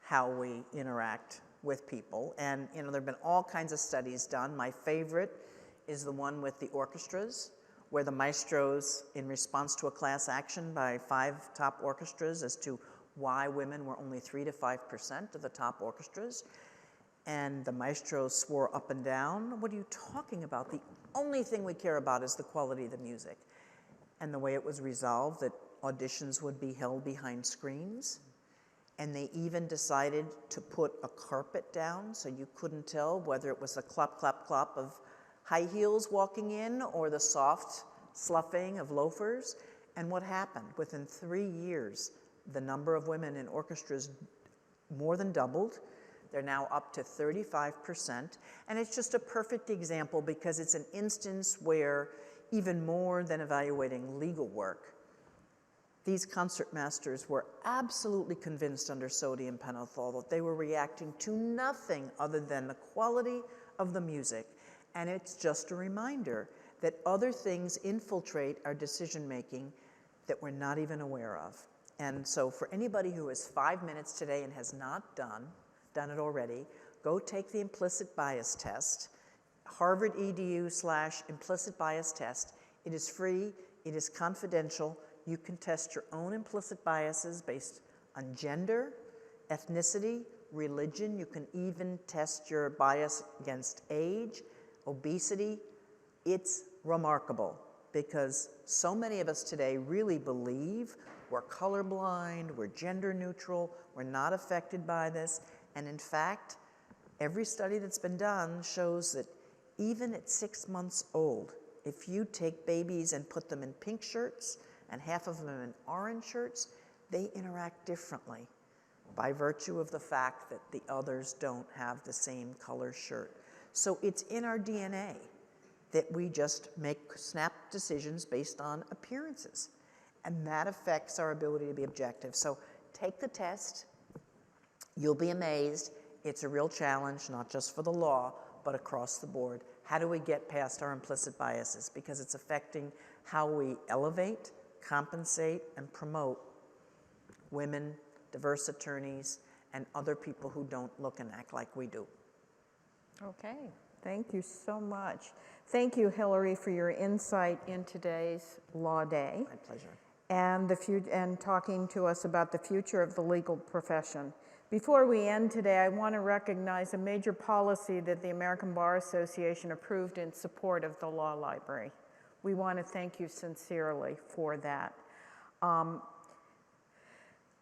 how we interact with people. And there have been all kinds of studies done. My favorite is the one with the orchestras, where the maestros, in response to a class action by 5 top orchestras as to why women were only 3 to 5% of the top orchestras. And the maestros swore up and down, what are you talking about? The only thing we care about is the quality of the music. And the way it was resolved, that auditions would be held behind screens. And they even decided to put a carpet down so you couldn't tell whether it was a clop, clop, clop of high heels walking in or the soft sloughing of loafers. And what happened? Within 3 years, the number of women in orchestras more than doubled. They're now up to 35%. And it's just a perfect example because it's an instance where, even more than evaluating legal work, these concertmasters were absolutely convinced under sodium pentothal that they were reacting to nothing other than the quality of the music. And it's just a reminder that other things infiltrate our decision-making that we're not even aware of. And so for anybody who has 5 minutes today and has not done it already, go take the implicit bias test, Harvard EDU/implicit bias test. It is free, it is confidential. You can test your own implicit biases based on gender, ethnicity, religion. You can even test your bias against age, obesity. It's remarkable because so many of us today really believe we're colorblind, we're gender neutral, we're not affected by this. And in fact, every study that's been done shows that even at 6 months old, if you take babies and put them in pink shirts and half of them in orange shirts, they interact differently by virtue of the fact that the others don't have the same color shirt. So it's in our DNA that we just make snap decisions based on appearances. And that affects our ability to be objective. So take the test. You'll be amazed. It's a real challenge, not just for the law, but across the board. How do we get past our implicit biases? Because it's affecting how we elevate, compensate, and promote women, diverse attorneys, and other people who don't look and act like we do. Okay, thank you so much. Thank you, Hilarie, for your insight in today's Law Day. My pleasure. And talking to us about the future of the legal profession. Before we end today, I want to recognize a major policy that the American Bar Association approved in support of the Law Library. We want to thank you sincerely for that.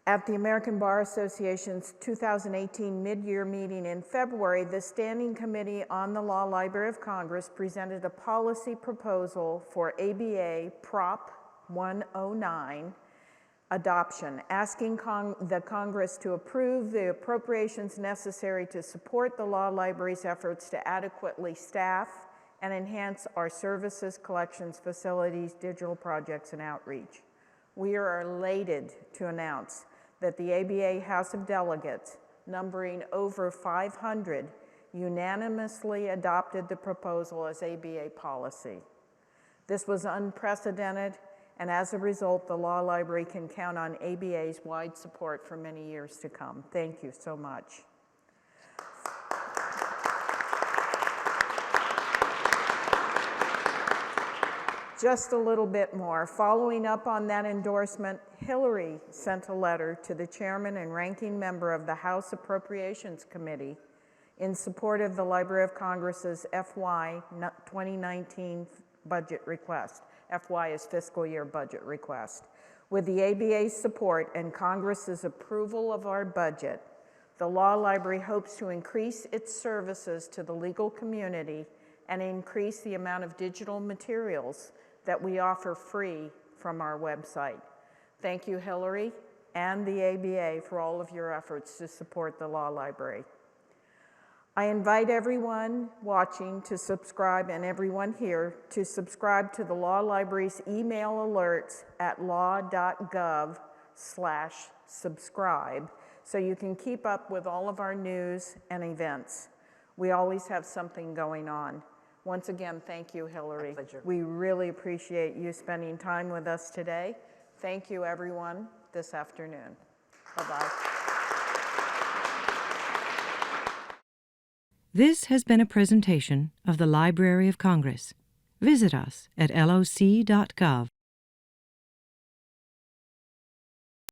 At the American Bar Association's 2018 mid-year meeting in February, the Standing Committee on the Law Library of Congress presented a policy proposal for ABA Prop 109, Adoption, asking the Congress to approve the appropriations necessary to support the law library's efforts to adequately staff and enhance our services, collections, facilities, digital projects, and outreach. We are elated to announce that the ABA House of Delegates, numbering over 500, unanimously adopted the proposal as ABA policy. This was unprecedented, and as a result, the Law Library can count on ABA's wide support for many years to come. Thank you so much. Just a little bit more. Following up on that endorsement, Hilarie sent a letter to the chairman and ranking member of the House Appropriations Committee in support of the Library of Congress's FY 2019 budget request. FY is fiscal year budget request. With the ABA's support and Congress's approval of our budget, the Law Library hopes to increase its services to the legal community and increase the amount of digital materials that we offer free from our website. Thank you, Hilarie, and the ABA for all of your efforts to support the Law Library. I invite everyone watching to subscribe and everyone here to subscribe to the Law Library's email alerts at law.gov/subscribe so you can keep up with all of our news and events. We always have something going on. Once again, thank you, Hilarie. My pleasure. We really appreciate you spending time with us today. Thank you, everyone, this afternoon. Bye-bye. This has been a presentation of the Library of Congress. Visit us at loc.gov.